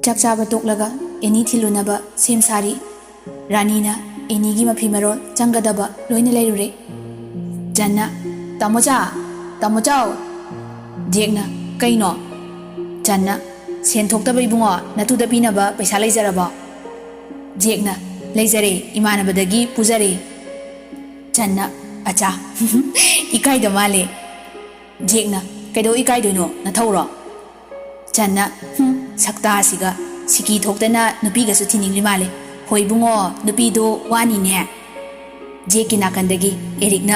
ꯆꯥꯛ ꯆꯥꯕ ꯇꯣꯛꯂꯒ ꯑꯦꯅꯤ ꯊꯤꯜꯂꯨꯅꯕ ꯁꯦꯝ ꯁꯥꯔꯤ ꯔꯥꯅꯤꯅ ꯑꯦꯅꯤꯒꯤ ꯃꯐꯤ ꯃꯔꯣꯜ ꯆꯪꯒꯗꯕ ꯂꯣꯏꯅ ꯂꯩꯔꯨꯔꯦ ꯖꯟꯅ ꯇꯥꯃꯣꯆꯥꯎ ꯖꯦꯛꯅ ꯀꯩꯅꯣ ꯖꯟꯅ ꯁꯦꯟ ꯊꯣꯛꯇꯕ ꯏꯕꯨꯡꯉꯣ ꯅꯇꯨꯗ ꯄꯤꯅꯕ ꯄꯩꯁꯥ ꯂꯩꯖꯔꯕꯣ ꯖꯦꯛꯅ ꯂꯩꯖꯔꯦ ꯏꯃꯥꯟꯅꯕꯗꯒꯤ ꯄꯨꯖꯔꯦ ꯖꯟꯅ ꯑꯆꯥ 이카이도 말해 ꯖꯦꯛꯅ ꯀꯩꯗꯧ 이카이ꯗꯣꯏꯅꯣ ꯅꯊꯧꯔꯣ ꯖꯟꯅ ꯁꯛꯇꯥꯁꯤꯒ ꯁꯤꯀꯤ ꯊꯣꯛꯇꯅ ꯅꯨꯄꯤꯒꯁꯨ ꯊꯤꯅꯤꯡꯂꯤ ꯃꯥꯜꯂꯦ ꯍꯣꯏ ꯏꯕꯨꯡꯉꯣ ꯅꯨꯄꯤꯗꯣ ꯋꯥꯅꯤꯅꯦ ꯖꯦꯛꯀꯤ ꯅꯥꯀꯟꯗꯒꯤ ꯑꯦꯔꯤꯛꯅ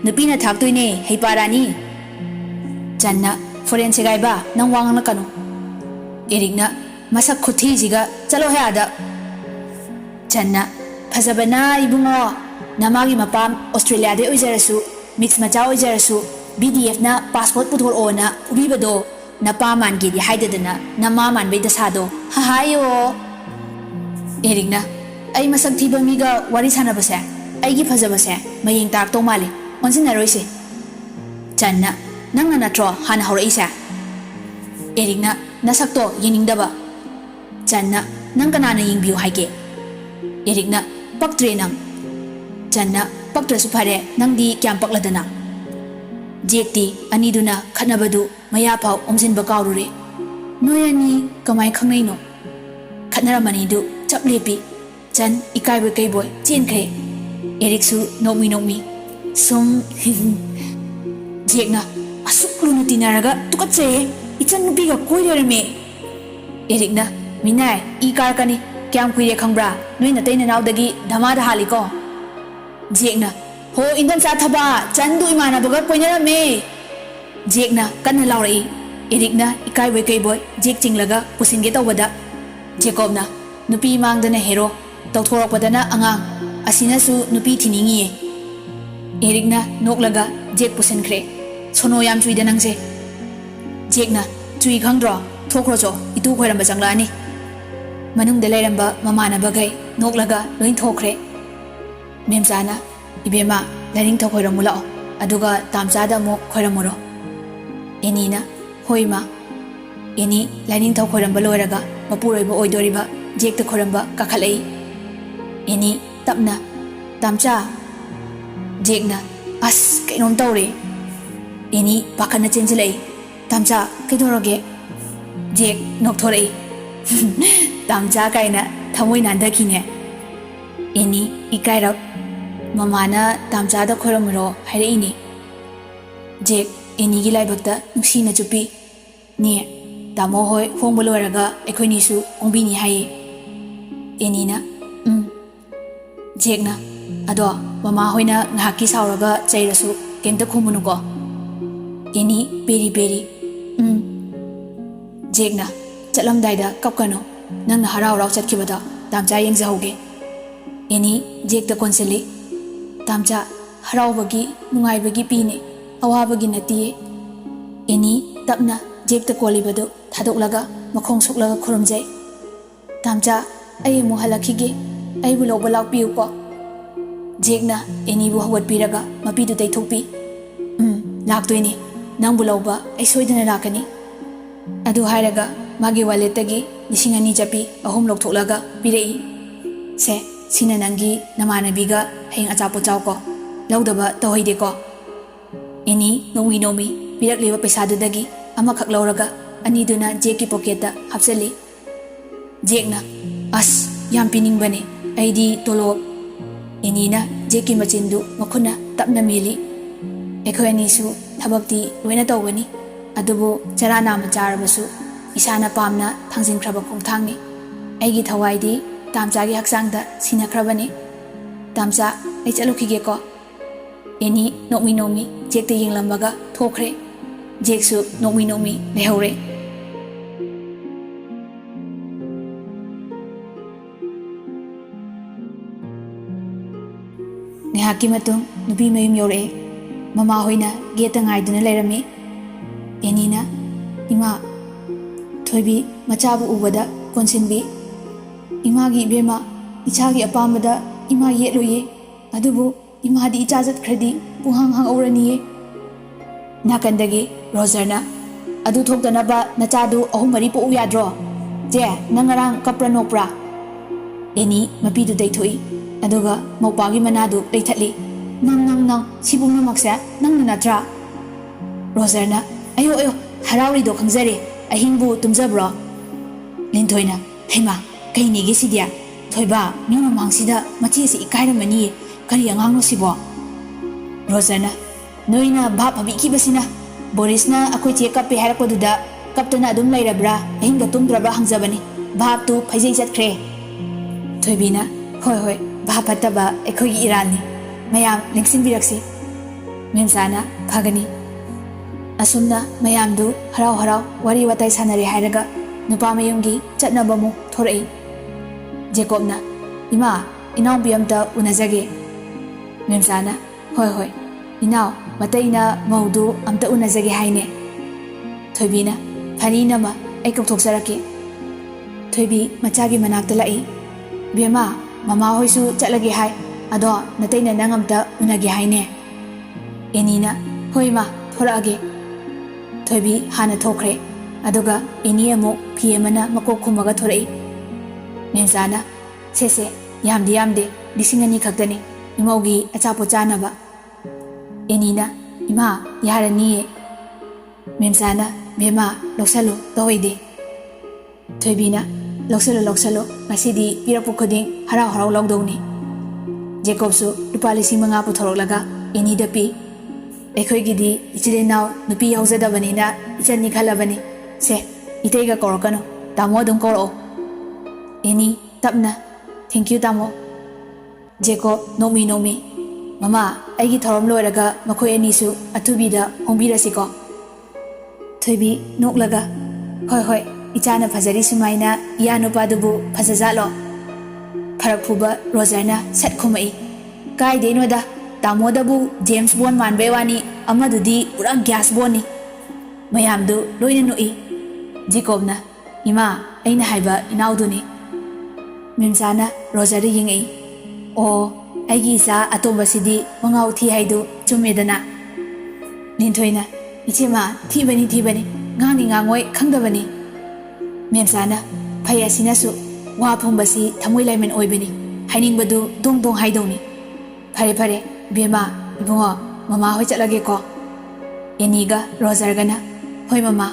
ꯅꯨꯄꯤꯅ ꯊꯥꯛꯇꯣꯏꯅꯦ ꯍꯩꯄꯥꯔꯥꯅꯤ ꯖꯟꯅ ꯐꯣꯔꯦꯟ ꯁꯦꯒꯥꯏꯕ ꯅꯪ ꯋꯥ ꯉꯥꯡꯂꯛꯀꯅꯨ ꯑꯦꯔꯤꯛꯅ ꯃꯁꯛ ꯈꯨꯊꯤꯁꯤꯒ ꯆꯠꯂꯣ ꯍꯦ ꯑꯥꯗ ꯖꯟꯅ ꯐꯖꯕꯅ ꯏꯕꯨꯡꯉꯣ ꯅꯃꯥꯒꯤ ꯃꯄꯥꯝ ꯑꯣꯁꯇ꯭ꯔꯦꯂꯤꯌꯥꯗꯩ ꯑꯣꯏꯖꯔꯁꯨ ꯃꯤꯛꯁ ꯃꯆꯥ ꯑꯣꯏꯖꯔꯁꯨ BDFꯅ ꯄꯥꯁꯄꯣꯔꯠ ꯄꯨꯊꯣꯔꯛꯑꯣꯅ ꯎꯕꯤꯕꯗꯣ ꯅꯄꯥ ꯃꯥꯟꯒꯦꯗꯤ ꯍꯥꯏꯗꯗꯅ ꯅꯃꯥ ꯃꯥꯟꯕꯩ ꯗꯁꯥꯗꯣ ꯍꯥꯏꯌꯣ ꯑꯦꯔꯤꯛꯅ ꯑꯩ ꯃꯁꯛ ꯊꯤꯕ ꯃꯤꯒ ꯋꯥꯔꯤ ꯁꯥꯟꯅꯕꯁꯦ ꯑꯩꯒꯤ ꯐꯖꯕꯁꯦ ꯃꯌꯦꯡ ꯇꯥꯔꯛꯇꯧ ꯃꯥꯜꯂꯦ ꯑꯣꯟꯁꯤꯟꯅꯔꯣꯏꯁꯦ ꯖꯟꯅ ꯅꯪꯅ ꯅꯠꯇ꯭ꯔꯣ ꯍꯥꯟꯅ ꯍꯧꯔꯛꯏꯁꯦ ꯑꯦꯔꯤꯛꯅ ꯅꯁꯛꯇꯣ ꯌꯦꯡꯅꯤꯡꯗꯕ ꯖꯟꯅ ꯅꯪ ꯀꯅꯥꯅ ꯌꯦꯡꯕꯤꯌꯨ ꯍꯥꯏꯒꯦ ꯑꯦꯔꯤꯛꯅ ꯄꯛꯇ꯭ꯔꯦ ꯅꯪ ꯖꯟꯅ ꯄꯛꯇ꯭ꯔꯁꯨ ꯐꯔꯦ ꯅꯪꯗꯤ ꯀꯌꯥꯝ ꯄꯛꯂꯗꯅ ꯖꯦꯛꯇꯤ ꯑꯅꯤꯗꯨꯅ ꯈꯠꯅꯕꯗꯨ ꯃꯌꯥ ꯐꯥꯎ ꯑꯣꯝꯁꯤꯟꯕ ꯀꯥꯎꯔꯨꯔꯦ ꯅꯣꯏ ꯑꯅꯤ ꯀꯃꯥꯏ ꯈꯪꯅꯩꯅꯣ ꯈꯠꯅꯔꯝꯃꯅꯤꯗꯨ ꯆꯞ ꯂꯦꯞꯄꯤ ꯖꯟ ꯏꯀꯥꯏꯕꯣꯏ ꯀꯩꯕꯣꯏ ꯆꯦꯟꯈ꯭ꯔꯦ ꯑꯦꯔꯤꯛꯁꯨ ꯅꯣꯛꯃꯤ ꯁꯨꯝ ꯖꯦꯛꯅ ꯑꯁꯨꯛ ꯂꯨꯅ ꯇꯤꯟꯅꯔꯒ ꯇꯨꯀꯠꯆꯩꯌꯦ ꯏꯆꯟ ꯅꯨꯄꯤꯒ ꯀꯣꯏ ꯂꯩꯔꯝꯃꯦ ꯑꯦꯔꯤꯛꯅ ꯃꯤꯅꯥꯏ ꯏ ꯀꯥꯔꯛꯀꯅꯤ ꯀꯌꯥꯝ ꯀꯨꯏꯔꯦ ꯈꯪꯕ꯭ꯔꯥ ꯅꯣꯏ ꯅꯇꯩ ꯅꯅꯥꯎꯗꯒꯤ ꯙꯃꯥꯗ ꯍꯥꯜꯂꯤꯀꯣ ꯖꯦꯛꯅ ꯍꯣ ꯏꯟꯗꯝꯆꯥ ꯊꯕ ꯆꯟꯗꯨ ꯏꯃꯥꯟꯅꯕꯒ ꯀꯣꯏꯅꯔꯝꯃꯦ ꯖꯦꯛꯅ ꯀꯟꯅ ꯂꯥꯎꯔꯛꯏ ꯑꯦꯔꯤꯛꯅ ꯏꯀꯥꯏꯕꯣꯏ ꯀꯩꯕꯣꯏ ꯖꯦꯛ ꯆꯤꯡꯂꯒ ꯄꯨꯁꯤꯟꯒꯦ ꯇꯧꯕꯗ ꯖꯦꯀꯣꯕꯅ ꯅꯨꯄꯤ ꯃꯥꯡꯗꯅ ꯍꯦꯔꯣ ꯇꯧꯊꯣꯔꯛꯄꯗꯅ ꯑꯉꯥꯡ ꯑꯁꯤꯅꯁꯨ ꯅꯨꯄꯤ ꯊꯤꯅꯤꯡꯉꯤꯌꯦ ꯑꯦꯔꯤꯛꯅ ꯅꯣꯛꯂꯒ ꯖꯦꯛ ꯄꯨꯁꯤꯟꯈ꯭ꯔꯦ ꯁꯣꯅꯣ ꯌꯥꯝ ꯆꯨꯏꯗ ꯅꯪꯁꯦ ꯖꯦꯛꯅ ꯆꯨꯏ ꯈꯪꯗ꯭ꯔꯣ ꯊꯣꯛꯈ꯭ꯔꯣꯆꯣ ꯏꯇꯨ ꯈꯣꯏꯔꯝꯕ ꯆꯪꯂꯛꯑꯅꯤ ꯃꯅꯨꯡꯗ ꯂꯩꯔꯝꯕ ꯃꯃꯥꯟꯅꯕꯈꯩ ꯅꯣꯛꯂꯒ ꯂꯣꯏ ꯊꯣꯛꯈ꯭ꯔꯦ ꯃꯦꯝꯆꯥꯅ ꯏꯕꯦꯝꯃ ꯂꯥꯏꯅꯤꯡꯊꯧ ꯈꯣꯏꯔꯝꯃꯨ ꯂꯥꯛꯑꯣ ꯑꯗꯨꯒ ꯇꯥꯝꯆꯥꯗ ꯑꯃꯨꯛ ꯈꯣꯏꯔꯝꯃꯨꯔꯣ ꯑꯦꯅꯤꯅ ꯍꯣꯏ ꯏꯃꯥ ꯑꯦꯅꯤ ꯂꯥꯏꯅꯤꯡꯊꯧ ꯈꯣꯏꯔꯝꯕ ꯂꯣꯏꯔꯒ ꯃꯄꯨꯔꯣꯏꯕ ꯑꯣꯏꯗꯣꯔꯤꯕ ꯖꯦꯛꯇ ꯈꯣꯏꯔꯝꯕ ꯀꯥꯈꯠꯂꯛꯏ ꯑꯦꯅꯤ ꯇꯞꯅ ꯇꯥꯝꯆꯥ ꯖꯦꯛꯅ ꯑꯁ ꯀꯩꯅꯣꯝ ꯇꯧꯔꯦ ꯑꯦꯅꯤ ꯄꯥꯈꯠꯅ ꯆꯦꯟꯁꯤꯜꯂꯛꯏ ꯇꯥꯝꯆꯥ ꯀꯩꯗꯧꯔꯒꯦ ꯖꯦꯛ ꯅꯣꯛꯊꯣꯔꯛꯏ ꯇꯥꯝꯆꯥ ꯀꯥꯏꯅ ꯊꯃꯣꯏ ꯅꯥꯟꯊꯈꯤꯅꯦ ꯑꯦꯅꯤ ꯏꯀꯥꯏꯔꯛ ꯃꯃꯥꯅ ꯇꯥꯝꯆꯥꯗ ꯈꯣꯏꯔꯝꯃꯨꯔꯣ ꯍꯥꯏꯔꯛꯏꯅꯦ ꯖꯦꯛ ꯑꯦꯅꯤꯒꯤ ꯂꯥꯏꯕꯛꯇ ꯅꯨꯡꯁꯤꯅ ꯆꯨꯞꯄꯤ ꯅꯦ ꯇꯥꯃꯣ ꯍꯣꯏ ꯍꯣꯡꯕ ꯂꯣꯏꯔꯒ ꯑꯩꯈꯣꯏꯅꯤꯁꯨ ꯍꯣꯡꯕꯤꯅꯤ ꯍꯥꯏꯌꯦ ꯑꯦꯅꯤꯅ ꯖꯦꯛꯅ ꯑꯗꯣ ꯃꯃꯥ ꯍꯣꯏꯅ ꯉꯥꯏꯍꯥꯛꯀꯤ ꯁꯥꯎꯔꯒ ꯆꯩꯔꯁꯨ ꯀꯩꯝꯇ ꯈꯨꯝꯃꯨꯅꯨꯀꯣ ꯑꯦꯅꯤ ꯄꯦꯔꯤ ꯄꯦꯔꯤ ꯖꯦꯛꯅ ꯆꯠꯂꯝꯗꯥꯏꯗ ꯀꯞꯀꯅꯨ ꯅꯪꯅ ꯍꯔꯥꯎ ꯍꯔꯥꯎ ꯆꯠꯈꯤꯕꯗꯣ ꯇꯥꯝꯆꯥ ꯌꯦꯡꯖꯍꯧꯒꯦ ꯑꯦꯅꯤ ꯖꯦꯛꯇ ꯀꯣꯟꯁꯤꯜꯂꯤ ꯇꯥꯝꯆꯥ ꯍꯔꯥꯎꯕꯒꯤ ꯅꯨꯡꯉꯥꯏꯕꯒꯤ ꯄꯤꯅꯦ ꯑꯋꯥꯕꯒꯤ ꯅꯠꯇꯤꯌꯦ ꯑꯦꯅꯤ ꯇꯞꯅ ꯖꯦꯛꯇ ꯀꯣꯜꯂꯤꯕꯗꯨ ꯊꯥꯗꯣꯛꯂꯒ ꯃꯈꯣꯡ ꯁꯣꯛꯂꯒ ꯈꯨꯔꯨꯝꯖꯩ ꯇꯥꯝꯆꯥ ꯑꯩ ꯑꯃꯨꯛ ꯍꯜꯂꯛꯈꯤꯒꯦ ꯑꯩꯕꯨ ꯂꯧꯕ ꯂꯥꯛꯄꯤꯌꯨꯀꯣ ꯖꯦꯛꯅ ꯑꯦꯅꯤꯕꯨ ꯍꯧꯒꯠꯄꯤꯔꯒ ꯃꯄꯤꯗꯨ ꯇꯩꯊꯣꯛꯄꯤ ꯂꯥꯛꯇꯣꯏꯅꯤ ꯅꯪꯕꯨ ꯂꯧꯕ ꯑꯩ ꯁꯣꯏꯗꯅ ꯂꯥꯛꯀꯅꯤ ꯑꯗꯨ ꯍꯥꯏꯔꯒ ꯃꯥꯒꯤ ꯋꯥꯂꯦꯠꯇꯒꯤ 2,000 ꯆꯠꯄꯤ 3 ꯂꯧꯊꯣꯛꯂꯒ ꯄꯤꯔꯛꯏ ꯁꯦ ꯁꯤꯅ ꯅꯪꯒꯤ ꯅꯃꯥꯟꯅꯕꯤꯒ ꯍꯌꯦꯡ ꯑꯆꯥꯄꯣꯠ ꯆꯥꯎꯀꯣ ꯂꯧꯗꯕ ꯇꯧꯍꯩꯗꯦꯀꯣ ꯑꯦꯅꯤ ꯅꯣꯡꯃꯤ ꯄꯤꯔꯛꯂꯤꯕ ꯄꯩꯁꯥꯗꯨꯗꯒꯤ ꯑꯃꯈꯛ ꯂꯧꯔꯒ ꯑꯅꯤꯗꯨꯅ ꯖꯦꯛꯀꯤ ꯄꯣꯀꯦꯠꯇ ꯍꯥꯞꯆꯜꯂꯤ ꯖꯦꯛꯅ ꯑꯁ ꯌꯥꯝ ꯄꯤꯅꯤꯡꯕꯅꯦ ꯑꯩꯗꯤ ꯇꯣꯂꯣꯞ ꯑꯦꯅꯤꯅ ꯖꯦꯛꯀꯤ ꯃꯆꯤꯟꯗꯨ ꯃꯈꯨꯠꯅ ꯇꯞꯅ ꯃꯦꯜꯂꯤ ꯑꯩꯈꯣꯏ ꯑꯅꯤꯁꯨ ꯊꯕꯛꯇꯤ ꯂꯣꯏꯅ ꯇꯧꯒꯅꯤ ꯑꯗꯨꯕꯨ ꯆꯔꯥ ꯅꯥꯝꯅ ꯆꯥꯔꯕꯁꯨ ꯏꯁꯥꯅ ꯄꯥꯝꯅ ꯊꯥꯡꯖꯤꯟꯈ꯭ꯔꯕ ꯈꯣꯡꯊꯥꯡꯅꯤ ꯑꯩꯒꯤ ꯊꯋꯥꯏꯗꯤ ꯇꯥꯝꯆꯥꯒꯤ ꯍꯛꯆꯥꯡꯗ ꯁꯤꯟꯅꯈ꯭ꯔꯕꯅꯤ ꯇꯥꯝꯆꯥ ꯑꯩ ꯆꯠꯂꯨꯈꯤꯒꯦꯀꯣ ꯑꯦꯅꯤ ꯅꯣꯛꯃꯤ ꯖꯦꯛꯇ ꯌꯦꯡꯂꯝꯃꯒ ꯊꯣꯛꯈ꯭ꯔꯦ ꯖꯦꯛꯁꯨ ꯅꯣꯛꯃꯤ ꯂꯩꯍꯧꯔꯦ ꯉꯥꯏꯍꯥꯛꯀꯤ ꯃꯇꯨꯡ ꯅꯨꯄꯤ ꯃꯌꯨꯝ ꯌꯧꯔꯛꯑꯦ ꯃꯃꯥ ꯍꯣꯏꯅ ꯒꯦꯠꯇ ꯉꯥꯏꯗꯨꯅ ꯂꯩꯔꯝꯃꯤ ꯑꯦꯅꯤꯅ ꯏꯃꯥ ꯊꯣꯏꯕꯤ ꯃꯆꯥꯕꯨ ꯎꯕꯗ ꯀꯣꯟꯁꯤꯟꯕꯤ ꯏꯃꯥꯒꯤ ꯏꯕꯦꯝꯃ ꯏꯆꯥꯒꯤ ꯑꯄꯥꯝꯕꯗ ꯏꯃꯥ ꯌꯦꯠꯂꯣꯏꯌꯦ ꯑꯗꯨꯕꯨ ꯏꯃꯥꯗꯤ ꯏꯆꯥ ꯆꯠꯈ꯭ꯔꯗꯤ ꯄꯨꯡꯍꯥꯡ ꯍꯥꯡꯍꯧꯔꯅꯤꯌꯦ ꯅꯥꯀꯟꯗꯒꯤ ꯔꯣꯖꯔꯅ ꯑꯗꯨ ꯊꯣꯛꯇꯅꯕ ꯅꯆꯥꯗꯨ 3-4 ꯄꯣꯛꯎ ꯌꯥꯗ꯭ꯔꯣ Je, nang ngarang kapra nokpra. Eni mapidu daithoi. Aduga mopagi manadu daithatli. Nang sibung namaksa nang nanatra. Roger na ayo harauri do khangzare ahingbu tumjabro. Linthoina heima kaini gi sidia thoiba mi mamangsida machi si ikairamani kari angangno sibo. Roger na noina bhap habi kibasina Boris na akoi che kape harakoduda kaptana adum lairabra ahingga tumdrabra hangjabani bhap tu phaijai chatkre. Thoibina hoi bhap hataba ekoi gi irani mayam lingsin biraksi memsana phagani asumna mayamdu harau wari watai sanare hairaga nupa mayumgi chatnabamu thorai. Jacobna ima inaw biyamta unajage. Memsana hoi inaw mataina maudu amta unajage haine. Thoibina phani nama ai kauthokjarake. Thoibi machagi manakta lai bema mama hoisu chatlage hai ado nataina nangamta unage haine. Enina hoima thorage. Thoibi hana thokre aduga eni amu phi amana makok khumaga thorai. Memsana sese yamde lisingani khaktani imaugi achapo chanaba. Enina ima yarani. Memsana bema loksalo toide. Thoibina loksalo masidi pirapu khoding harau longdoni. Jacobsu lupa 5,000 puthorolaga eni dapi. Ekhoi gidi ichide naw nupi yaujadabanina ichani khalabani se iteiga korokano tamo dum koro. Eni tapna thank you tamo. Jacob nomi mama aigi thorom loiraga makhoi anisu athubida hongbirasiko. Thoibi noklaga hoi ichana phajari sumaina yanupa dubu phajajalo. Pharak phuba Rogerna sat khumai kai deinoda tamo dabu James Bond manbe wani amadudi pura gas boni mayamdu loina noi. Jacobna ima aina haiba inauduni. Memsana Roger yingai o aigi sa atombasidi mangau thi haidu chumedana. Linthoina ichema thibani ngani ngangoi khangdabani. Memsana phayasinasu wa phombasi thamoi laimen oibani hainingbadu dong haidoni. Phare bema ibungo mama hoi chatlage ko. Eniga Roger gana hoi mama.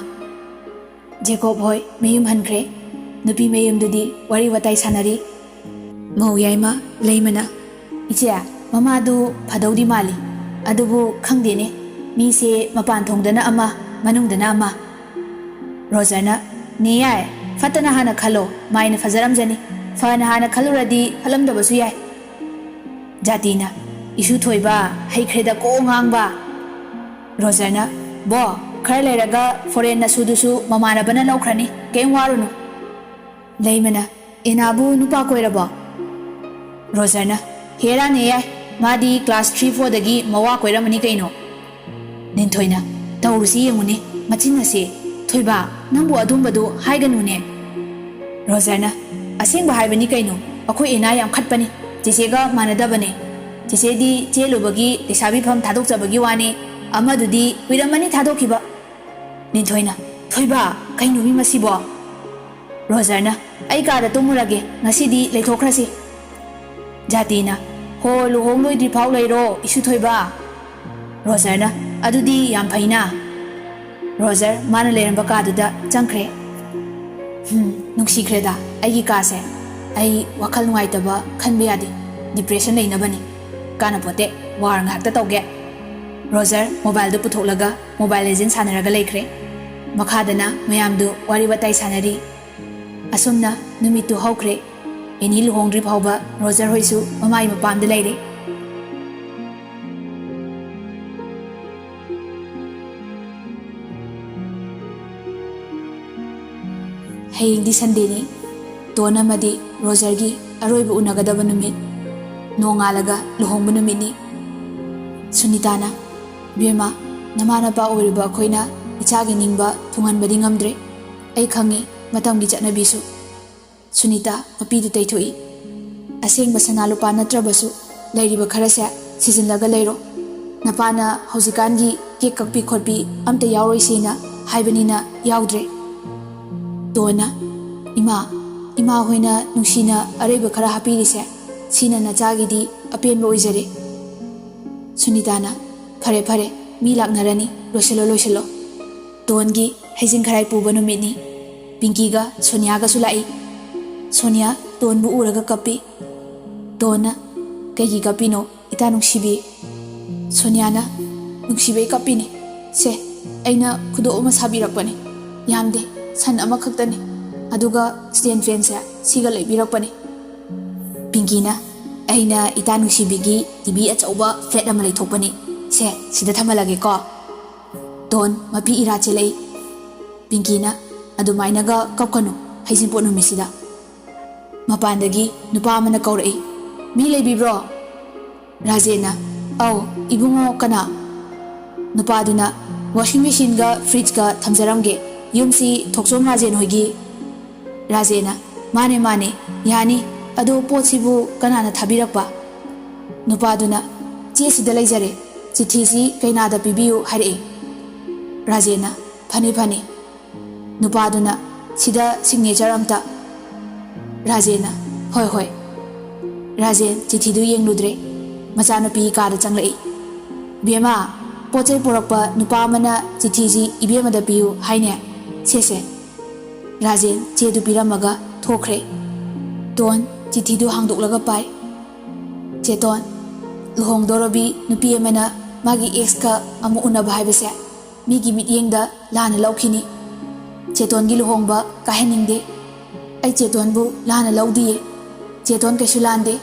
Jacob hoi mayum hankre nupi mayum dudi wari watai sanari. Mau yaima leimana iche mama du phadaudi mali adubu khangdene mi se mapan thongdana ama manungdana ama. Rogerna ne yai fatana hana khalo maina fajaramjani fana hana khaluradi halamdabasu yai. Jatina isu thoiba heikreda ko ngangba. Rogerna bo khara leraga foreign na sudusu mamana bana laukrani kem warunu. Leimana enabu nupa koirabo. Rogerna hera ne yai madi class 3-4 dagi mawa koiramani kaino. Linthoina taurusi yenguni machinase thoiba nambu adumbadu haiganune. Rogerna asengba haibani kaino akoi ena yam khatpani jisega manadabane. Jisedi jelubagi lesabi pham thadokjabagi wani amadudi wiramani thadokhiba. Linthoina thoiba kaino mi masibo. Rogerna ai kada tumurage ngasidi leithokhrasi. Jatina ho luhong loidri phau leiro isu thoiba. Rogerna adudi yam phaina. Roger mana leramba kaduda changkhre. Nungsikreda aigi kase ai wakhal nungaitaba khanbe yadi depression leinabani kana pote war ngakta tawge. Roger mobile du putholaga Mobile Legends sanaraga leikre. Makhadana mayamdu wari watai sanari. Asumna numitu hawkre. Eni luhongdri phawba Roger hoisu mamai mapamda leire. Hayingdi Sunday ni Tona madi Roger gi aroiba unagadaba numit nongalaga luhongba numit ni. Sunitana bema namana pa oiriba khoina ichagi ningba thunganbadi ngamdre ai khangi matamgi chatnabisu. Sunita mapidu taithoi asengba sanalupa natrabasu lairiba kharasa sizinlaga leiro. Napana haujikangi kek kakpi khotpi amta yauroi sina haibanina yaudre. Tona ꯏꯃꯥ ꯍꯣꯏꯅ ꯅꯨꯡꯁꯤꯅ ꯑꯔꯩꯕ ꯈꯔ ꯍꯥꯞꯄꯤꯔꯤꯁꯦ ꯁꯤꯅ ꯅꯆꯥꯒꯤꯗꯤ ꯑꯄꯦꯟꯕ ꯑꯣꯏꯖꯔꯦ꯫ ꯁꯨꯅꯤꯇꯥꯅ ꯐꯔꯦ ꯐꯔꯦ ꯃꯤ ꯂꯥꯛꯅꯔꯅꯤ ꯂꯣꯏꯁꯤꯜꯂꯣ꯫ ꯇꯣꯟꯒꯤ ꯍꯩꯖꯤꯡ ꯈꯔꯥꯏ ꯄꯨꯕ ꯅꯨꯃꯤꯠꯅꯤ꯫ ꯄꯤꯡꯀꯤꯒ ꯁꯣꯅꯤꯌꯥꯒꯁꯨ ꯂꯥꯛꯏ꯫ ꯁꯣꯅꯤꯌꯥ ꯇꯣꯟꯕꯨ ꯎꯔꯒ ꯀꯞꯄꯤ꯫ ꯇꯣꯟꯅ ꯀꯩꯒꯤ ꯀꯞꯄꯤꯅꯣ ꯏꯇꯥ ꯅꯨꯡꯁꯤꯕꯤ? ꯁꯣꯅꯤꯌꯥꯅ ꯅꯨꯡꯁꯤꯕꯩ ꯀꯞꯄꯤꯅꯤ꯫ ꯁꯦ ꯑꯩꯅ ꯈꯨꯗꯣꯞ ꯑꯃ ꯁꯥꯕꯤꯔꯛꯄꯅꯤ꯫ ꯌꯥꯝꯗꯦ ꯁꯟ ꯑꯃꯈꯛꯇꯅꯤ꯫ ꯑꯗꯨꯒ ꯁ꯭ꯇꯦꯟ ꯐꯦꯟꯁꯦ ꯁꯤꯒ ꯂꯩꯕꯤꯔꯛꯄꯅꯤ꯫ ꯄꯤꯡꯀꯤꯅ ꯑꯩꯅ ꯏꯇꯥ ꯅꯨꯡꯁꯤꯕꯤꯒꯤ ꯇꯤꯚꯤ ꯑꯆꯧꯕ ꯐ꯭ꯂꯦꯠ ꯑꯃ ꯂꯩꯊꯣꯛꯄꯅꯤ꯫ ꯁꯦ ꯁꯤꯗ ꯊꯝꯍꯜꯂꯒꯦꯀꯣ꯫ ꯇꯣꯟ ꯃꯄꯤ ꯏꯔꯥ ꯆꯦꯜꯂꯛꯏ꯫ ꯄꯤꯡꯀꯤꯅ ꯑꯗꯨꯃꯥꯏꯅꯒ ꯀꯞꯀꯅꯨ ꯍꯩꯖꯤꯡꯄꯣꯠ ꯅꯨꯃꯤꯠꯁꯤꯗ꯫ ꯃꯄꯥꯟꯗꯒꯤ ꯅꯨꯄꯥ ꯑꯃꯅ ꯀꯧꯔꯛꯏ꯫ ꯃꯤ ꯂꯩꯕꯤꯕ꯭ꯔꯣ? ꯔꯥꯖꯦꯟꯅ ꯑꯧ ꯏꯕꯨꯡꯉꯣ ꯀꯅꯥ? ꯅꯨꯄꯥꯗꯨꯅ ꯋꯥꯁꯤꯡ ꯃꯦꯆꯤꯟꯒ ꯐ꯭ꯔꯤꯖꯀ ꯊꯝꯖꯔꯝꯒꯦ꯫ ꯌꯨꯝꯁꯤ ꯊꯣꯛꯆꯣꯝ ꯔꯥꯖꯦꯟ ꯍꯣꯏꯒꯤ? ꯔꯥꯖꯦꯟꯅ ꯃꯥꯅꯦ ꯌꯥꯅꯤ꯫ ꯑꯗꯣ ꯄꯣꯠꯁꯤꯕꯨ ꯀꯅꯥꯅ ꯊꯥꯕꯤꯔꯛꯄ? ꯅꯨꯄꯥꯗꯨꯅ ꯆꯦꯁꯤꯗ ꯂꯩꯖꯔꯦ꯫ ꯆꯤꯊꯤꯁꯤ ꯀꯩꯅꯥꯗ ꯄꯤꯕꯤꯌꯨ ꯍꯥꯏꯔꯛꯏ꯫ ꯔꯥꯖꯦꯟꯅ ꯐꯅꯤ꯫ ꯅꯨꯄꯥꯗꯨꯅ ꯁꯤꯗ ꯁꯤꯒꯅꯦꯆꯔ ꯑꯝꯇ꯫ ꯔꯥꯖꯦꯟꯅ ꯍꯣꯏ꯫ ꯔꯥꯖꯦꯟ ꯆꯤꯊꯤꯗꯨ ꯌꯦꯡꯂꯨꯗ꯭ꯔꯦ꯫ ꯃꯆꯥꯅꯨꯄꯤ ꯀꯥꯗ ꯆꯪꯂꯛꯏ꯫ ꯕꯦꯝꯃ ꯄꯣꯠ ꯆꯩ ꯄꯨꯔꯛꯄ ꯅꯨꯄꯥ ꯑꯃꯅ ꯆꯤꯊꯤꯁꯤ ꯏꯕꯦꯝꯃꯗ ꯄꯤꯌꯨ ꯍꯥꯏꯅꯦ꯫ ꯁꯦ꯫ ꯔꯥꯖꯦꯟ ꯆꯦꯗꯨ ꯄꯤꯔꯝꯃꯒ ꯊꯣꯛꯈ꯭ꯔꯦ꯫ ꯇꯣꯟ ꯆꯤꯊꯤꯗꯨ ꯍꯥꯡꯗꯣꯛꯂꯒ ꯄꯥꯏ꯫ ꯆꯦꯇꯣꯟ ꯂꯨꯍꯣꯡꯗꯧꯔꯕꯤ ꯅꯨꯄꯤ ꯑꯃꯅ ꯃꯥꯒꯤ ꯑꯦꯛꯁꯀ ꯑꯃꯨꯛ ꯎꯅꯕ ꯍꯥꯏꯕꯁꯦ ꯃꯤꯒꯤ ꯃꯤꯠꯌꯦꯡꯗ ꯂꯥꯟꯅ ꯂꯧꯈꯤꯅꯤ꯫ ꯆꯦꯇꯣꯟꯒꯤ ꯂꯨꯍꯣꯡꯕ ꯀꯥꯏꯍꯟꯅꯤꯡꯗꯦ꯫ ꯑꯩ ꯆꯦꯇꯣꯟꯕꯨ ꯂꯥꯟꯅ ꯂꯧꯗꯤꯌꯦ꯫ ꯆꯦꯇꯣꯟ ꯀꯩꯁꯨ ꯂꯥꯟꯗꯦ꯫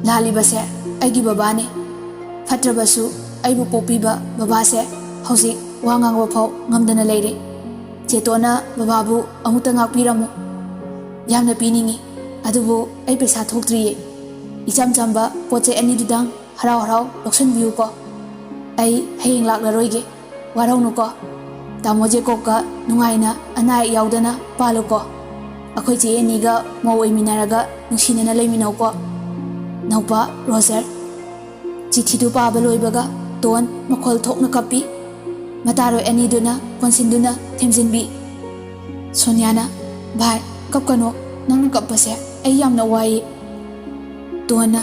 ꯂꯥꯜꯂꯤꯕꯁꯦ ꯑꯩꯒꯤ ꯕꯕꯥꯅꯦ꯫ ꯐꯠꯇ꯭ꯔꯕꯁꯨ ꯑꯩꯕꯨ ꯄꯣꯛꯄꯤꯕ ꯕꯕꯥꯁꯦ ꯍꯧꯖꯤꯛ ꯋꯥ ꯉꯥꯡꯕ ꯐꯥꯎ ꯉꯝꯗꯅ ꯂꯩꯔꯦ꯫ ꯆꯦꯇꯣꯟꯅ ꯕꯕꯥꯕꯨ ꯑꯃꯨꯛꯇ ꯉꯥꯛꯄꯤꯔꯝꯃꯨ꯫ ꯌꯥꯝꯅ ꯄꯤꯅꯤꯡꯉꯤ ꯑꯗꯨꯕꯨ ꯑꯩ ꯄꯩꯁꯥ ꯊꯣꯛꯇ꯭ꯔꯤꯌꯦ꯫ ꯏꯆꯝ ꯆꯝꯕ ꯄꯣꯠ ꯆꯩ ꯑꯅꯤꯗꯨꯗꯪ ꯍꯔꯥꯎ ꯂꯧꯁꯟꯕꯤꯌꯨꯀꯣ꯫ ꯑꯩ ꯍꯌꯦꯡ ꯂꯥꯛꯂꯔꯣꯏꯒꯦ꯫ ꯋꯥꯔꯧꯅꯨꯀꯣ꯫ ꯇꯥꯃꯣ ꯖꯦꯀꯣꯕꯀ ꯅꯨꯡꯉꯥꯏꯅ ꯑꯅꯥ ꯑꯌꯦꯛ ꯌꯥꯎꯗꯅ ꯄꯥꯜꯂꯨꯀꯣ꯫ ꯑꯩꯈꯣꯏ ꯆꯦ ꯑꯦꯅꯤꯒ ꯃꯧ ꯑꯣꯏꯃꯤꯟꯅꯔꯒ ꯅꯨꯡꯁꯤꯅꯅ ꯂꯩꯃꯤꯟꯅꯧꯀꯣ꯫ ꯅꯧꯄꯥ ꯔꯣꯖꯔ꯫ ꯆꯤꯊꯤꯗꯨ ꯄꯥꯕ ꯂꯣꯏꯕꯒ ꯇꯣꯟ ꯃꯈꯣꯜ ꯊꯣꯛꯅ ꯀꯞꯄꯤ꯫ ꯃꯇꯥꯔꯣꯏ ꯑꯅꯤꯗꯨꯅ ꯀꯣꯟꯁꯤꯟꯗꯨꯅ ꯊꯦꯝꯖꯤꯟꯕꯤ꯫ ꯁꯣꯅꯤꯌꯥꯅ ꯚꯥꯏ ꯀꯞꯀꯅꯣ ꯅꯪꯅ ꯀꯞꯄꯁꯦ ꯑꯩ ꯌꯥꯝꯅ ꯋꯥꯏꯌꯦ꯫ ꯇꯣꯟꯅ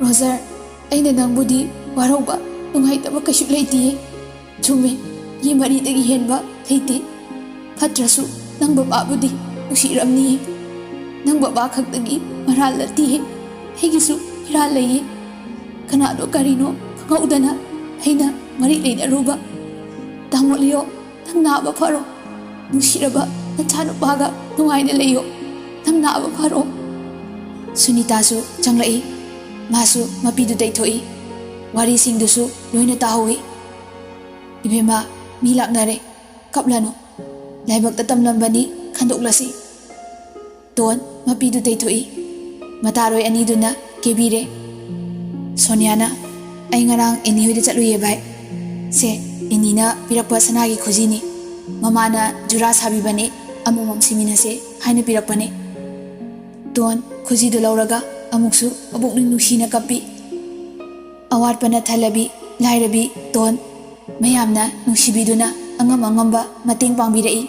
ꯔꯣꯖꯔ ꯑꯩꯅ ꯅꯪꯕꯨꯗꯤ ꯋꯥꯔꯧꯕ ꯅꯨꯡꯉꯥꯏꯇꯕ ꯀꯩꯁꯨ ꯂꯩꯇꯤꯌꯦ꯫ ꯆꯨꯝꯃꯦ ꯌꯦ ꯃꯔꯤꯗꯒꯤ ꯍꯦꯟꯕ ꯂꯩꯇꯦ꯫ ꯐꯠꯇ꯭ꯔꯁꯨ ꯅꯪ ꯕꯕꯥꯕꯨꯗꯤ ꯅꯨꯡꯁꯤꯔꯝꯅꯤꯌꯦ꯫ ꯅꯪ ꯕꯕꯥ ꯈꯛꯇꯒꯤ ꯃꯔꯥꯜ ꯅꯠꯇꯤꯌꯦ ꯑꯩꯒꯤꯁꯨ ꯏꯔꯥꯜ ꯂꯩꯌꯦ꯫ ꯀꯅꯥꯅꯣ ꯀꯔꯤꯅꯣ ꯈꯪꯍꯧꯗꯅ ꯑꯩꯅ ꯃꯔꯤ ꯂꯩꯅꯔꯨꯕ꯫ ꯇꯥꯃꯣ ꯂꯤꯌꯣ ꯅꯪ ꯅꯥꯕ ꯐꯔꯣ꯫ ꯅꯨꯡꯁꯤꯔꯕ ꯅꯆꯥꯅꯨꯄꯥꯒ ꯅꯨꯡꯉꯥꯏꯅ ꯂꯩꯌꯣ꯫ ꯅꯪ ꯅꯥꯕ ꯐꯔꯣ꯫ ꯁꯨꯅꯤꯇꯥꯁꯨ ꯆꯪꯂꯛꯏ꯫ ꯃꯥꯁꯨ ꯃꯄꯤꯗꯨ ꯇꯩꯊꯣꯛꯏ꯫ ꯋꯥꯔꯤꯁꯤꯡꯗꯨꯁꯨ ꯂꯣꯏꯅ ꯇꯥꯍꯧꯏ꯫ ꯏꯕꯦꯝꯃ ꯃꯤ ꯂꯥꯛꯅꯔꯦ ꯀꯞꯂꯅꯨ꯫ ꯂꯥꯏꯕꯛꯇ ꯇꯝꯂꯝꯕꯅꯤ ꯈꯟꯗꯣꯛꯂꯁꯤ꯫ ꯇꯣꯟ ꯃꯄꯤꯗꯨ ꯇꯩꯊꯣꯛꯏ꯫ ꯃꯇꯥꯔꯣꯏ ꯑꯅꯤꯗꯨꯅ ꯀꯦꯕꯤꯔꯦ꯫ ꯁꯣꯅꯤꯌꯥꯅ ꯑꯩ ꯉꯔꯥꯡ ꯑꯦꯅꯤ ꯍꯣꯏꯗ ꯆꯠꯂꯨꯏꯌꯦ ꯚꯥꯏ꯫ ꯁꯦ ꯑꯦꯅꯤꯅ ꯄꯤꯔꯛꯄ ꯁꯅꯥꯒꯤ ꯈꯨꯖꯤꯅꯤ꯫ ꯃꯃꯥꯅ ꯖꯨꯔꯥ ꯁꯥꯕꯤꯕꯅꯤ ꯑꯃꯨꯛ ꯁꯤꯃꯤꯟꯅꯁꯦ ꯍꯥꯏꯅ ꯄꯤꯔꯛꯄꯅꯤ꯫ ꯇꯣꯟ ꯈꯨꯖꯤꯗꯨ ꯂꯧꯔꯒ ꯑꯃꯨꯛꯁꯨ ꯃꯄꯨꯛꯅꯤꯡ ꯅꯨꯡꯁꯤꯅ ꯀꯞꯄꯤ꯫ ꯑꯋꯥꯠꯄꯅ ꯊꯜꯂꯕꯤ ꯂꯥꯏꯔꯕꯤ ꯇꯣꯟ ꯃꯌꯥꯝꯅ ꯅꯨꯡꯁꯤꯕꯤꯗꯨꯅ ꯑꯉꯝꯕ ꯃꯇꯦꯡ ꯄꯥꯡꯕꯤꯔꯛꯏ꯫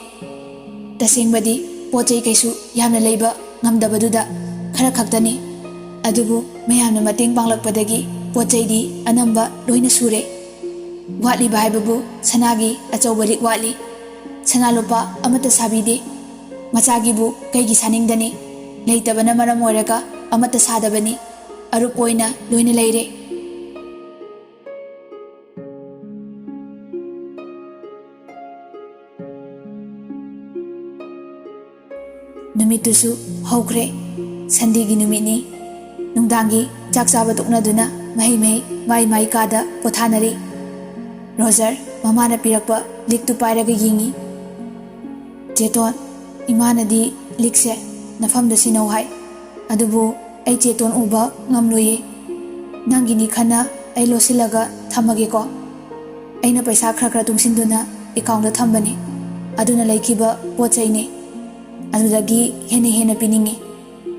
ꯇꯁꯦꯡꯕꯗꯤ ꯄꯣꯠ ꯆꯩ ꯀꯩꯁꯨ ꯌꯥꯝꯅ ꯂꯩꯕ ꯉꯝꯗꯕꯗꯨꯗ ꯈꯔ ꯈꯛꯇꯅꯤ꯫ ꯑꯗꯨꯕꯨ ꯃꯌꯥꯝꯅ ꯃꯇꯦꯡ ꯄꯥꯡꯂꯛꯄꯗꯒꯤ ꯄꯣꯠ ꯆꯩꯗꯤ ꯑꯅꯝꯕ ꯂꯣꯏꯅ ꯁꯨꯔꯦ꯫ ꯋꯥꯠꯂꯤꯕ ꯍꯥꯏꯕꯕꯨ ꯁꯅꯥꯒꯤ ꯑꯆꯧꯕ ꯂꯤꯛ ꯋꯥꯠꯂꯤ꯫ ꯁꯅꯥ ꯂꯨꯄꯥ ꯑꯃꯠꯇ ꯁꯥꯕꯤꯗꯦ꯫ ꯃꯆꯥꯒꯤꯕꯨ ꯀꯩꯒꯤ ꯁꯥꯅꯤꯡꯗꯅꯤ? ꯂꯩꯇꯕꯅ ꯃꯔꯝ ꯑꯣꯏꯔꯒ ꯑꯃꯠꯇ ꯁꯥꯗꯕꯅꯤ꯫ ꯑꯔꯨꯞ ꯑꯣꯏꯅ ꯂꯣꯏꯅ ꯂꯩꯔꯦ꯫ ꯅꯨꯃꯤꯠꯇꯨꯁꯨ ꯍꯧꯈ꯭ꯔꯦ꯫ ꯁꯟꯗꯦꯒꯤ ꯅꯨꯃꯤꯠꯅꯤ꯫ ꯅꯨꯡꯗꯥꯡꯒꯤ ꯆꯥꯛ ꯆꯥꯕ ꯇꯣꯛꯅꯗꯨꯅ ꯃꯍꯩ ꯃꯥꯏ ꯀꯥꯗ ꯄꯣꯊꯥꯅꯔꯤ꯫ ꯔꯣꯖꯔ ꯃꯃꯥꯅ ꯄꯤꯔꯛꯄ ꯂꯤꯛꯇꯨ ꯄꯥꯏꯔꯒ ꯌꯦꯡꯉꯤ꯫ ꯆꯦꯇꯣꯟ ꯏꯃꯥꯅꯗꯤ ꯂꯤꯛꯁꯦ ꯅꯐꯝꯗ ꯁꯤꯟꯅꯧ ꯍꯥꯏ꯫ ꯑꯗꯨꯕꯨ ꯑꯩ ꯆꯦꯇꯣꯟ ꯎꯕ ꯉꯝꯂꯣꯏꯌꯦ꯫ ꯅꯪꯒꯤꯅꯤ ꯈꯟꯅ ꯑꯩ ꯂꯣꯠꯁꯤꯜꯂꯒ ꯊꯝꯃꯒꯦꯀꯣ꯫ ꯑꯩꯅ ꯄꯩꯁꯥ ꯈꯔ ꯇꯨꯡꯁꯤꯟꯗꯨꯅ ꯑꯦꯀꯥꯎꯟꯗ ꯊꯝꯕꯅꯤ꯫ ꯑꯗꯨꯅ ꯂꯩꯈꯤꯕ ꯄꯣꯠ ꯆꯩꯅꯤ꯫ ꯑꯗꯨꯗꯒꯤ ꯍꯦꯟꯅ ꯄꯤꯅꯤꯡꯉꯤ꯫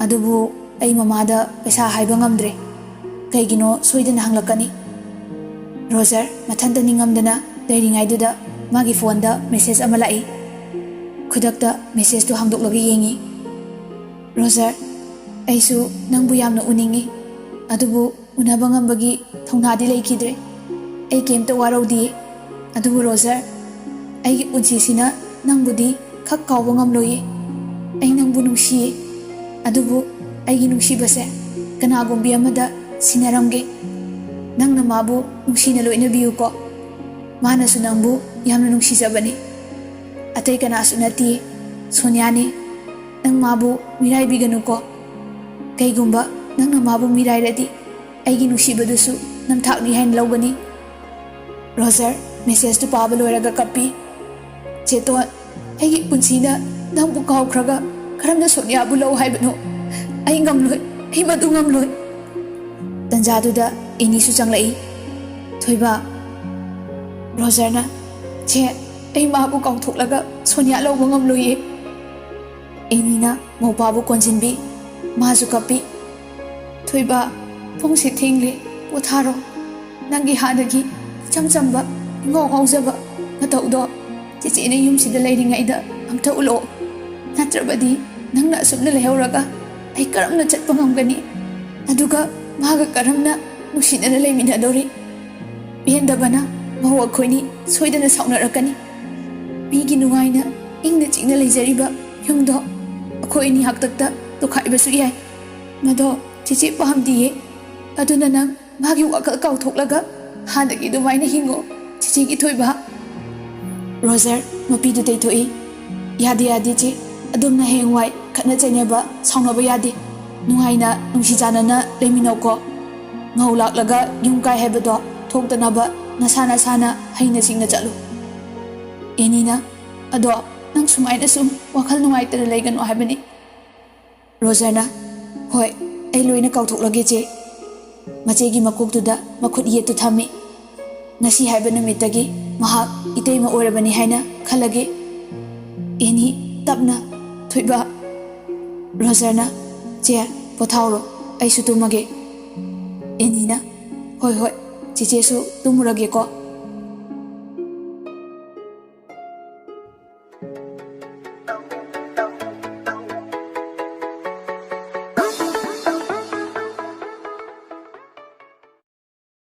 ꯑꯗꯨꯕꯨ ꯑꯩ ꯃꯃꯥꯗ ꯄꯩꯁꯥ ꯍꯥꯏꯕ ꯉꯝꯗ꯭ꯔꯦ꯫ ꯀꯩꯒꯤꯅꯣ ꯁꯣꯏꯗꯅ ꯍꯪꯂꯛꯀꯅꯤ꯫ ꯔꯣꯖꯔ ꯃꯊꯟꯇ ꯅꯤꯡꯉꯝꯗꯅ ꯂꯩꯔꯤꯉꯩꯗꯨꯗ ꯃꯥꯒꯤ ꯐꯣꯟꯗ ꯃꯦꯁꯦꯖ ꯑꯃ ꯂꯥꯛꯏ꯫ ꯈꯨꯗꯛꯇ ꯃꯦꯁꯦꯖꯇꯨ ꯍꯥꯡꯗꯣꯛꯂꯒ ꯌꯦꯡꯉꯤ꯫ ꯔꯣꯖꯔ, ꯑꯩꯁꯨ ꯅꯪꯕꯨ ꯌꯥꯝꯅ ꯎꯅꯤꯡꯉꯤ, ꯑꯗꯨꯕꯨ ꯎꯅꯕ ꯉꯝꯕꯒꯤ ꯊꯧꯅꯥꯗꯤ ꯂꯩꯈꯤꯗ꯭ꯔꯦ꯫ ꯑꯩ ꯀꯩꯝꯇ ꯋꯥꯔꯧꯗꯤꯌꯦ, ꯑꯗꯨꯕꯨ ꯔꯣꯖꯔ, ꯑꯩꯒꯤ ꯄꯨꯟꯁꯤꯁꯤꯅ ꯅꯪꯕꯨꯗꯤ ꯈꯛ ꯀꯥꯎꯕ ꯉꯝꯂꯣꯏꯌꯦ꯫ ꯑꯩ ꯅꯪꯕꯨ ꯅꯨꯡꯁꯤꯌꯦ, ꯑꯗꯨꯕꯨ ꯑꯩꯒꯤ ꯅꯨꯡꯁꯤꯕꯁꯦ ꯀꯅꯥꯒꯨꯝꯕꯤ ꯑꯃꯗ ꯁꯤꯟꯅꯔꯝꯒꯦ꯫ ꯅꯪꯅ ꯃꯥꯕꯨ ꯅꯨꯡꯁꯤꯅ ꯂꯣꯏꯅꯕꯤꯌꯨꯀꯣ, ꯃꯥꯅꯁꯨ ꯅꯪꯕꯨ ꯌꯥꯝꯅ ꯅꯨꯡꯁꯤꯖꯕꯅꯤ꯫ ꯑꯇꯩ ꯀꯅꯥꯁꯨ ꯅꯠꯇꯤꯌꯦ, ꯁꯣꯅꯤꯌꯥꯅꯤ꯫ ꯅꯪ ꯃꯥꯕꯨ ꯃꯤꯔꯥꯏꯕꯤꯒꯅꯨꯀꯣ꯫ ꯀꯩꯒꯨꯝꯕ ꯅꯪꯅ ꯃꯥꯕꯨ ꯃꯤꯔꯥꯏꯔꯗꯤ ꯑꯩꯒꯤ ꯅꯨꯡꯁꯤꯕꯗꯨꯁꯨ ꯅꯝꯊꯥꯛꯅꯤ ꯍꯥꯏꯅ ꯂꯧꯒꯅꯤ꯫ ꯔꯣꯖꯔ ꯃꯦꯁꯦꯖꯇꯨ ꯄꯥꯕ ꯂꯣꯏꯔꯒ ꯀꯞꯄꯤ꯫ ꯆꯦꯇꯣꯟ, ꯑꯩꯒꯤ ꯄꯨꯟꯁꯤꯅ ꯅꯪꯕꯨ ꯀꯥꯎꯈ꯭ꯔꯒ ꯀꯔꯝꯅ ꯁꯣꯅꯤꯌꯥꯕꯨ ꯂꯧ ꯍꯥꯏꯕꯅꯣ? ꯑꯩ ꯉꯝꯂꯣꯏ, ꯑꯩ ꯃꯗꯨ ꯉꯝꯂꯣꯏ꯫ ꯇꯟꯖꯥꯗꯨꯗ ꯑꯦꯅꯤꯁꯨ ꯆꯪꯂꯛꯏ꯫ ꯊꯣꯏꯕ, ꯔꯣꯖꯔꯅ, ꯆꯦ, ꯑꯩ ꯃꯥꯕꯨ ꯀꯥꯎꯊꯣꯛꯂꯒ ꯁꯣꯅꯤꯌꯥ ꯂꯧꯕ ꯉꯝꯂꯣꯏꯌꯦ꯫ ꯑꯦꯅꯤꯅ ꯃꯧꯄꯥꯕꯨ ꯀꯣꯟꯁꯤꯟꯕꯤ, ꯃꯥꯁꯨ ꯀꯞꯄꯤ꯫ ꯊꯣꯏꯕ, ꯄꯨꯡꯁꯤ ꯊꯦꯡꯂꯦ, ꯄꯣꯊꯥꯔꯣ꯫ ꯅꯪꯒꯤ ꯍꯥꯟꯅꯒꯤ ꯏꯆꯝ ꯆꯝꯕ ꯏꯉꯥꯎ ꯉꯥꯎꯖꯕ ꯃꯇꯧꯗꯣ ꯆꯦꯆꯦꯅ ꯌꯨꯝꯁꯤꯗ ꯂꯩꯔꯤꯉꯩꯗ ꯑꯝꯇ ꯎꯠꯂꯛꯑꯣ, ꯅꯠꯇ꯭ꯔꯕꯗꯤ ꯅꯪꯅ ꯑꯁꯨꯝꯅ ꯂꯩꯍꯧꯔꯒ ꯑꯩ ꯀꯔꯝꯅ ꯆꯠꯄ ꯉꯝꯒꯅꯤ? ꯑꯗꯨꯒ ꯃꯥꯒ ꯀꯔꯝꯅ ꯅꯨꯡꯁꯤꯅꯅ ꯂꯩꯃꯤꯟꯅꯗꯧꯔꯤ? ꯄꯦꯟꯗꯕꯅ ꯃꯧ ꯑꯩꯈꯣꯏꯅꯤ ꯁꯣꯏꯗꯅ ꯁꯥꯎꯅꯔꯛꯀꯅꯤ꯫ ꯃꯤꯒꯤ ꯅꯨꯡꯉꯥꯏꯅ ꯏꯪꯅ ꯆꯤꯛꯅ ꯂꯩꯖꯔꯤꯕ ꯌꯨꯝꯗꯣ ꯑꯩꯈꯣꯏ ꯑꯅꯤ ꯍꯥꯛꯇꯛꯇ ꯇꯣꯈꯥꯏꯕꯁꯨ ꯌꯥꯏ꯫ ꯃꯗꯣ ꯆꯦꯆꯦ ꯄꯥꯝꯗꯤꯌꯦ, ꯑꯗꯨꯅ ꯅꯪ ꯃꯥꯒꯤ ꯋꯥꯈꯜ ꯀꯥꯎꯊꯣꯛꯂꯒ ꯍꯥꯟꯅꯒꯤ ꯑꯗꯨꯃꯥꯏꯅ ꯍꯤꯡꯉꯣ, ꯆꯦꯆꯦꯒꯤ ꯊꯣꯏꯕ꯫ ꯔꯣꯖꯔ ꯃꯄꯤꯗꯨ ꯇꯩꯊꯣꯛꯏ꯫ ꯌꯥꯗꯦ ꯌꯥꯗꯦ ꯆꯦ, ꯑꯗꯣꯝꯅ ꯍꯌꯦꯡꯋꯥꯏ ꯈꯠꯅ ꯆꯩꯅꯕ ꯁꯥꯎꯅꯕ ꯌꯥꯗꯦ꯫ ꯅꯨꯡꯉꯥꯏꯅ ꯅꯨꯡꯁꯤ ꯆꯥꯟꯅꯅ ꯂꯩꯃꯤꯟꯅꯧꯀꯣ꯫ ꯃꯧ ꯂꯥꯛꯂꯒ ꯌꯨꯝ ꯀꯥꯏ ꯍꯥꯏꯕꯗꯣ ꯊꯣꯛꯇꯅꯕ ꯅꯁꯥ ꯅꯁꯥꯅ ꯍꯩꯅ ꯁꯤꯡꯅ ꯆꯠꯂꯨ꯫ ꯑꯦꯅꯤꯅ, ꯑꯗꯣ ꯅꯪ ꯁꯨꯃꯥꯏꯅ ꯁꯨꯝ ꯋꯥꯈꯜ ꯅꯨꯡꯉꯥꯏꯇꯅ ꯂꯩꯒꯅꯨ ꯍꯥꯏꯕꯅꯤ꯫ ꯔꯣꯖꯔꯅ, ꯍꯣꯏ, ꯑꯩ ꯂꯣꯏꯅ ꯀꯥꯎꯊꯣꯛꯂꯒꯦ ꯆꯦ꯫ ꯃꯆꯦꯒꯤ ꯃꯀꯣꯛꯇꯨꯗ ꯃꯈꯨꯠ ꯌꯦꯠꯇꯨ ꯊꯝꯃꯤ꯫ ꯉꯁꯤ ꯍꯥꯏꯕ ꯅꯨꯃꯤꯠꯇꯒꯤ ꯃꯍꯥꯛ ꯏꯇꯩꯃ ꯑꯣꯏꯔꯕꯅꯤ ꯍꯥꯏꯅ ꯈꯜꯂꯒꯦ꯫ ꯑꯦꯅꯤ ꯇꯞꯅ, ꯊꯣꯏꯕ꯫ ꯔꯣꯖꯔꯅ, ꯆꯦ, ꯄꯣꯊꯥꯎꯔꯣ, ꯑꯩꯁꯨ ꯇꯨꯝꯃꯒꯦ꯫ ꯑꯦꯅꯤꯅ, ꯍꯣꯏ ꯍꯣꯏ, ꯆꯦꯆꯦꯁꯨ ꯇꯨꯝꯃꯨꯔꯒꯦꯀꯣ꯫